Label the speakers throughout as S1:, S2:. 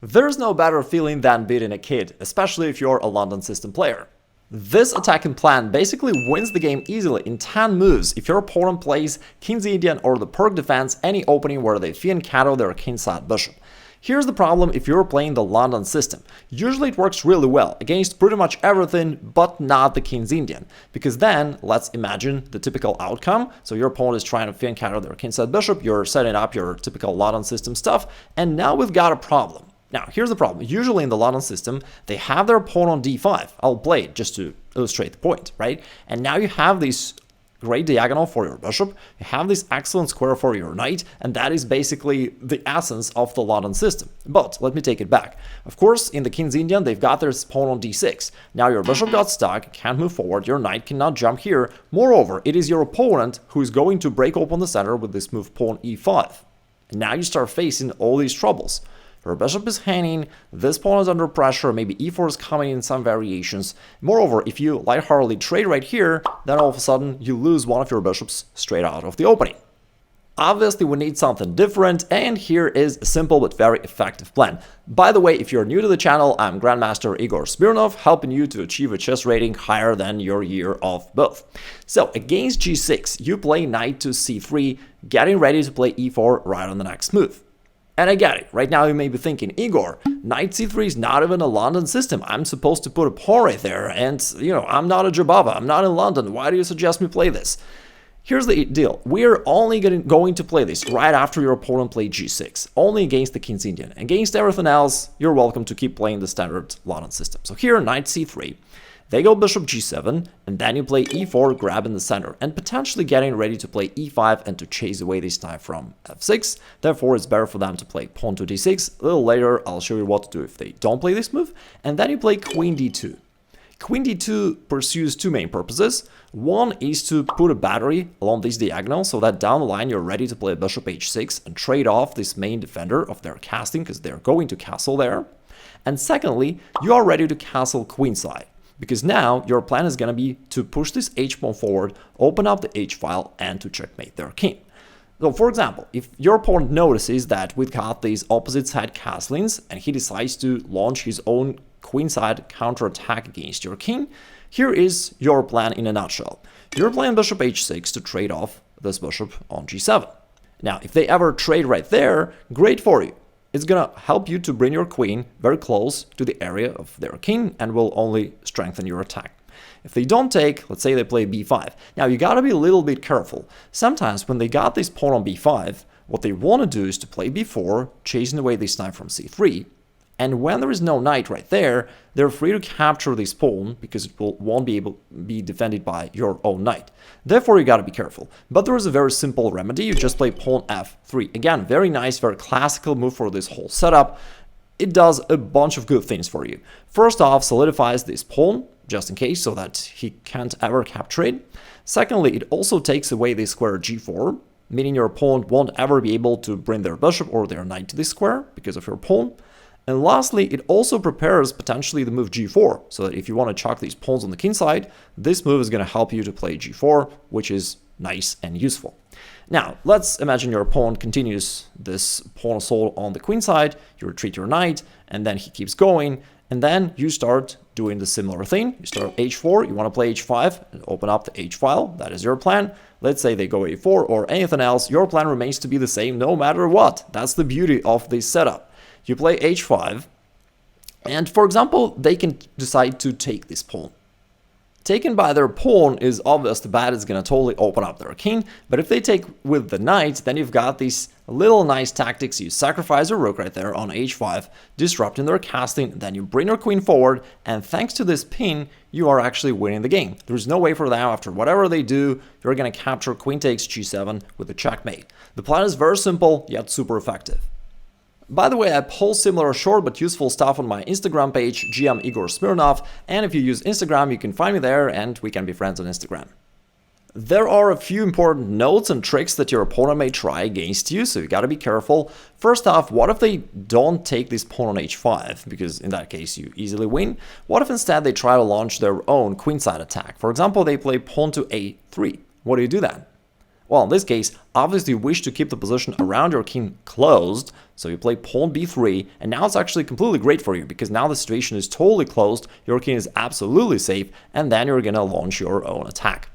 S1: There's no better feeling than beating a kid, especially if you're a London system player. This attacking plan basically wins the game easily in 10 moves if your opponent plays King's Indian or the Pirc Defense any opening where they fianchetto their kingside bishop. Here's the problem if you're playing the London system. Usually it works really well against pretty much everything but not the King's Indian, because then let's imagine the typical outcome. So your opponent is trying to fianchetto their kingside bishop, you're setting up your typical London system stuff, and now we've got a problem. Now, here's the problem. Usually in the London system, they have their pawn on d5. I'll play it just to illustrate the point, right? And now you have this great diagonal for your bishop, you have this excellent square for your knight, and that is basically the essence of the London system. But let me take it back. Of course, in the King's Indian, they've got their pawn on d6. Now your bishop got stuck, can't move forward, your knight cannot jump here. Moreover, it is your opponent who is going to break open the center with this move pawn e5. And now you start facing all these troubles. Your bishop is hanging, this pawn is under pressure, maybe e4 is coming in some variations. Moreover, if you lightheartedly trade right here, then all of a sudden you lose one of your bishops straight out of the opening. Obviously, we need something different, and here is a simple but very effective plan. By the way, if you're new to the channel, I'm Grandmaster Igor Smirnov, helping you to achieve a chess rating higher than your year of birth. So, against g6, you play knight to c3, getting ready to play e4 right on the next move. And I get it. Right now you may be thinking, Igor, knight c3 is not even a London system. I'm supposed to put a pawn right there, and, I'm not a Jababa. I'm not in London. Why do you suggest me play this? Here's the deal. We're only going to play this right after your opponent played g6. Only against the King's Indian. Against everything else, you're welcome to keep playing the standard London system. So here, knight c3. They go bishop g7, and then you play e4, grabbing the center, and potentially getting ready to play e5 and to chase away this knight from f6. Therefore, it's better for them to play pawn to d6. A little later, I'll show you what to do if they don't play this move. And then you play queen d2. Queen d2 pursues two main purposes. One is to put a battery along this diagonal so that down the line you're ready to play bishop h6 and trade off this main defender of their casting, because they're going to castle there. And secondly, you are ready to castle queenside, because now your plan is going to be to push this h-pawn forward, open up the h-file, and to checkmate their king. So, for example, if your opponent notices that we've got these opposite side castlings and he decides to launch his own queenside counterattack against your king, here is your plan in a nutshell. You're playing bishop h6 to trade off this bishop on g7. Now, if they ever trade right there, great for you. It's going to help you to bring your queen very close to the area of their king and will only strengthen your attack. If they don't take, let's say they play b5. Now, you got to be a little bit careful. Sometimes when they got this pawn on b5, what they want to do is to play b4, chasing away this knight from c3. And when there is no knight right there, they're free to capture this pawn because it won't be able to be defended by your own knight. Therefore, you gotta be careful. But there is a very simple remedy. You just play pawn f3. Again, very nice, very classical move for this whole setup. It does a bunch of good things for you. First off, solidifies this pawn, just in case, so that he can't ever capture it. Secondly, it also takes away this square g4, meaning your opponent won't ever be able to bring their bishop or their knight to this square because of your pawn. And lastly, it also prepares potentially the move g4, so that if you want to chuck these pawns on the king side, this move is going to help you to play g4, which is nice and useful. Now, let's imagine your opponent continues this pawn assault on the queen side, you retreat your knight, and then he keeps going, and then you start doing the similar thing. You start h4, you want to play h5, and open up the h-file, that is your plan. Let's say they go a4 or anything else, your plan remains to be the same no matter what. That's the beauty of this setup. You play h5, and for example, they can decide to take this pawn. Taken by their pawn is obvious, the bad is going to totally open up their king, but if they take with the knight, then you've got these little nice tactics. You sacrifice a rook right there on h5, disrupting their casting, then you bring your queen forward, and thanks to this pin, you are actually winning the game. There's no way for them, after whatever they do, you're going to capture queen takes g7 with a checkmate. The plan is very simple, yet super effective. By the way, I post similar short but useful stuff on my Instagram page, GM Igor Smirnov, and if you use Instagram, you can find me there and we can be friends on Instagram. There are a few important notes and tricks that your opponent may try against you, so you gotta be careful. First off, what if they don't take this pawn on h5, because in that case you easily win? What if instead they try to launch their own queenside attack? For example, they play pawn to a3. What do you do then? Well, in this case, obviously you wish to keep the position around your king closed, so you play pawn b3, and now it's actually completely great for you, because now the situation is totally closed, your king is absolutely safe, and then you're gonna launch your own attack.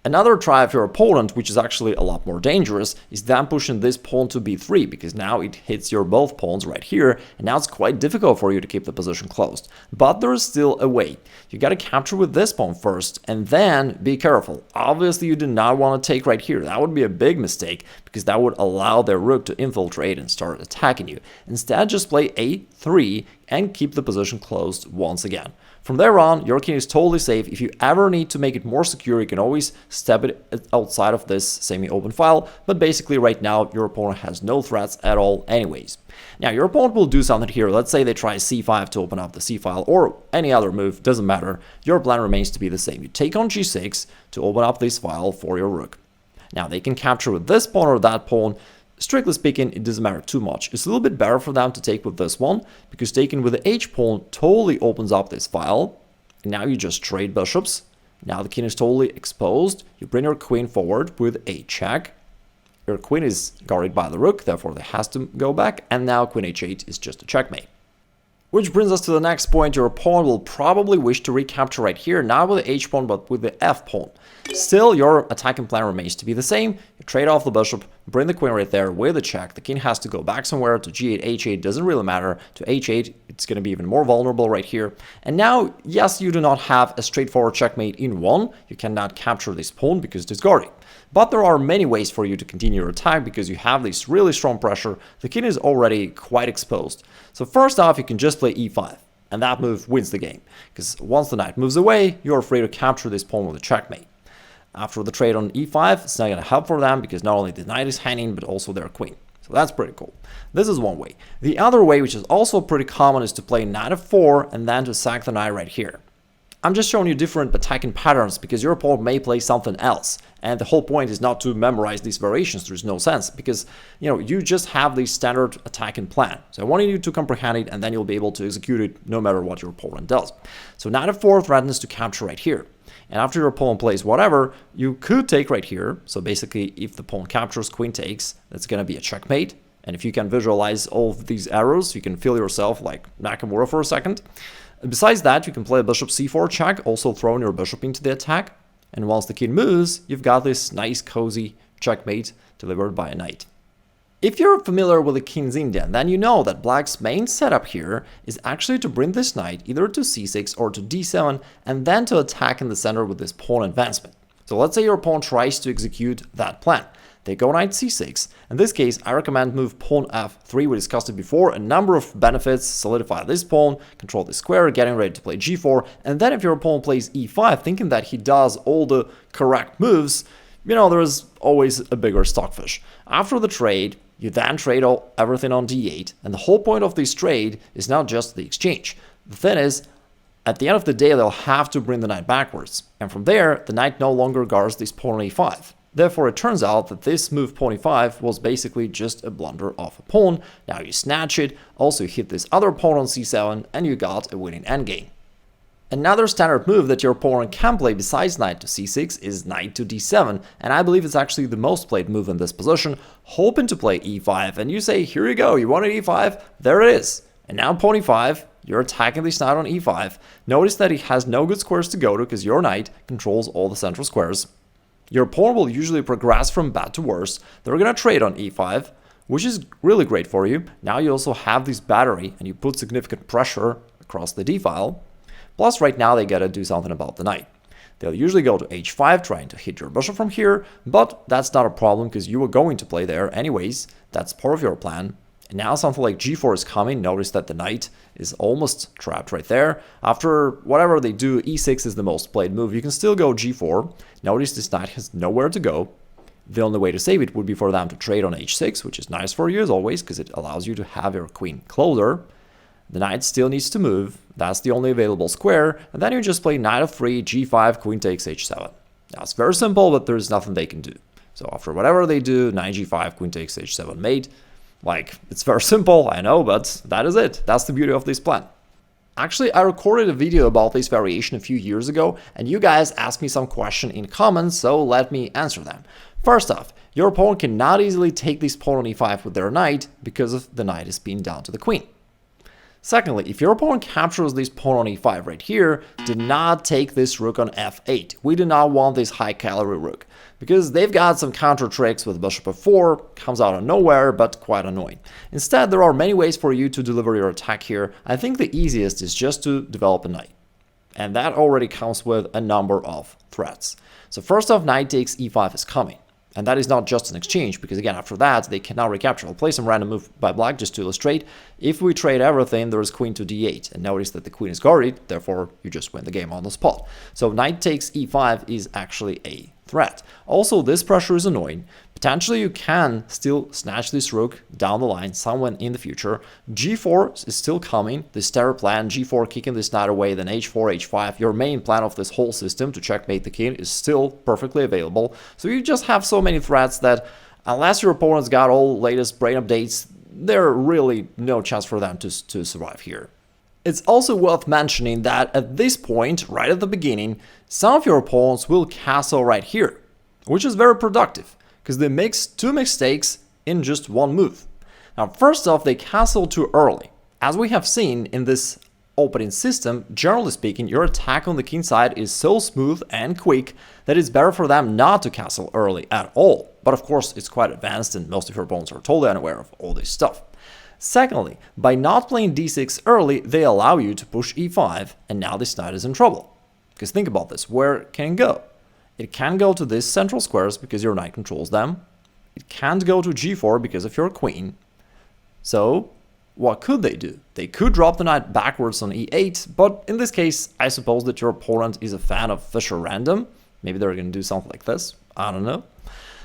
S1: Another try of your opponent, which is actually a lot more dangerous, is then pushing this pawn to b3, because now it hits your both pawns right here, and now it's quite difficult for you to keep the position closed. But there is still a way. You gotta capture with this pawn first, and then be careful. Obviously, you do not want to take right here. That would be a big mistake, because that would allow their rook to infiltrate and start attacking you. Instead, just play a3 and keep the position closed once again. From there on, your king is totally safe. If you ever need to make it more secure, you can always step it outside of this semi-open file, but basically right now, your opponent has no threats at all anyways. Now, your opponent will do something here. Let's say they try c5 to open up the c file, or any other move, doesn't matter. Your plan remains to be the same. You take on g6 to open up this file for your rook. Now, they can capture with this pawn or that pawn. Strictly speaking, it doesn't matter too much. It's a little bit better for them to take with this one, because taking with the h pawn totally opens up this file. And now you just trade bishops. Now the king is totally exposed. You bring your queen forward with a check. Your queen is guarded by the rook, therefore it has to go back. And now queen h8 is just a checkmate. Which brings us to the next point. Your pawn will probably wish to recapture right here, not with the h pawn, but with the f pawn. Still, your attacking plan remains to be the same. You trade off the bishop, bring the queen right there with a check. The king has to go back somewhere to g8, h8, doesn't really matter. To h8, it's going to be even more vulnerable right here. And now, yes, you do not have a straightforward checkmate in one. You cannot capture this pawn because it is guarded. But there are many ways for you to continue your attack because you have this really strong pressure. The king is already quite exposed. So first off, you can just play e5. And that move wins the game. Because once the knight moves away, you're free to capture this pawn with a checkmate. After the trade on e5, it's not going to help for them because not only the knight is hanging, but also their queen. So that's pretty cool. This is one way. The other way, which is also pretty common, is to play knight f4 and then to sack the knight right here. I'm just showing you different attacking patterns because your opponent may play something else. And the whole point is not to memorize these variations. There's no sense because, you just have the standard attacking plan. So I wanted you to comprehend it and then you'll be able to execute it no matter what your opponent does. So knight f4 threatens to capture right here. And after your opponent plays whatever, you could take right here. So basically, if the pawn captures, queen takes, that's going to be a checkmate. And if you can visualize all of these arrows, you can feel yourself like Nakamura for a second. Besides that, you can play a bishop c4 check, also throwing your bishop into the attack. And once the king moves, you've got this nice, cozy checkmate delivered by a knight. If you're familiar with the King's Indian, then you know that black's main setup here is actually to bring this knight either to c6 or to d7 and then to attack in the center with this pawn advancement. So let's say your pawn tries to execute that plan. They go knight c6. In this case, I recommend move pawn f3. We discussed it before. A number of benefits: solidify this pawn, control the square, getting ready to play g4. And then if your opponent plays e5, thinking that he does all the correct moves, there's always a bigger stockfish. After the trade, you then trade everything on d8, and the whole point of this trade is not just the exchange. The thing is, at the end of the day, they'll have to bring the knight backwards, and from there, the knight no longer guards this pawn on e5. Therefore, it turns out that this move pawn e5 was basically just a blunder of a pawn. Now you snatch it, also you hit this other pawn on c7, and you got a winning endgame. Another standard move that your opponent can play besides knight to c6 is knight to d7, and I believe it's actually the most played move in this position, hoping to play e5, and you say, here you go, you wanted e5, there it is. And now pawn e5, you're attacking this knight on e5. Notice that he has no good squares to go to because your knight controls all the central squares. Your opponent will usually progress from bad to worse. They're going to trade on e5, which is really great for you. Now you also have this battery, and you put significant pressure across the d-file. Plus, right now, they gotta do something about the knight. They'll usually go to h5, trying to hit your bishop from here, but that's not a problem because you were going to play there anyways. That's part of your plan. And now something like g4 is coming. Notice that the knight is almost trapped right there. After whatever they do, e6 is the most played move. You can still go g4. Notice this knight has nowhere to go. The only way to save it would be for them to trade on h6, which is nice for you as always because it allows you to have your queen closer. The knight still needs to move. That's the only available square. And then you just play knight f3, g5, queen takes h7. Now it's very simple, but there's nothing they can do. So after whatever they do, knight g5, queen takes h7 mate. It's very simple, I know, but that is it. That's the beauty of this plan. Actually, I recorded a video about this variation a few years ago, and you guys asked me some question in comments, so let me answer them. First off, your opponent cannot easily take this pawn on e5 with their knight because of the knight is being down to the queen. Secondly, if your opponent captures this pawn on e5 right here, do not take this rook on f8. We do not want this high-calorie rook, because they've got some counter tricks with bishop f4, comes out of nowhere, but quite annoying. Instead, there are many ways for you to deliver your attack here. I think the easiest is just to develop a knight. And that already comes with a number of threats. So first off, knight takes e5 is coming. And that is not just an exchange, because again, after that, they cannot recapture. I'll play some random move by black just to illustrate. If we trade everything, there's queen to d8. And notice that the queen is guarded, therefore you just win the game on the spot. So knight takes e5 is actually a threat. Also, this pressure is annoying. Potentially, you can still snatch this rook down the line somewhere in the future. g4 is still coming, this terror plan, g4 kicking this knight away, then h4, h5. Your main plan of this whole system to checkmate the king is still perfectly available. So you just have so many threats that unless your opponent's got all latest brain updates, there's really no chance for them to survive here. It's also worth mentioning that at this point, right at the beginning, some of your opponents will castle right here, which is very productive, because they make two mistakes in just one move. Now, first off, they castle too early. As we have seen in this opening system, generally speaking, your attack on the king side is so smooth and quick that it's better for them not to castle early at all. But of course, it's quite advanced and most of your opponents are totally unaware of all this stuff. Secondly, by not playing d6 early, they allow you to push e5, and now this knight is in trouble. Because think about this, where can it go? It can go to these central squares because your knight controls them. It can't go to g4 because of your queen. So, what could they do? They could drop the knight backwards on e8, but in this case, I suppose that your opponent is a fan of Fischer random. Maybe they're going to do something like this. I don't know.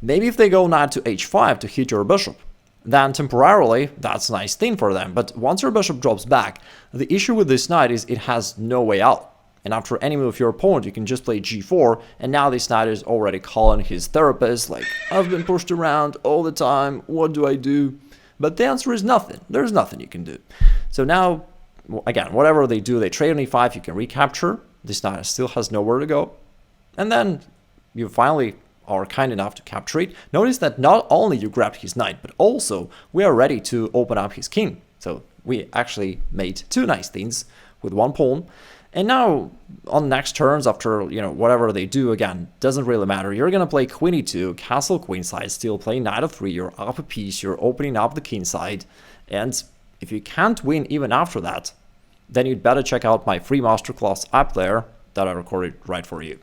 S1: Maybe if they go knight to h5 to hit your bishop, then temporarily, that's a nice thing for them. But once your bishop drops back, the issue with this knight is it has no way out. And after any move of your opponent, you can just play g4, and now this knight is already calling his therapist, like, I've been pushed around all the time, what do I do? But the answer is nothing. There's nothing you can do. So now, again, whatever they do, they trade on e5, you can recapture. This knight still has nowhere to go. And then you finally are kind enough to capture it. Notice that not only you grabbed his knight, but also we are ready to open up his king. So we actually made two nice things with one pawn. And now, on next turns, after, whatever they do, again, doesn't really matter. You're going to play queen e2, castle queenside, still play knight f3, you're up a piece, you're opening up the kingside. And if you can't win even after that, then you'd better check out my free masterclass up there that I recorded right for you.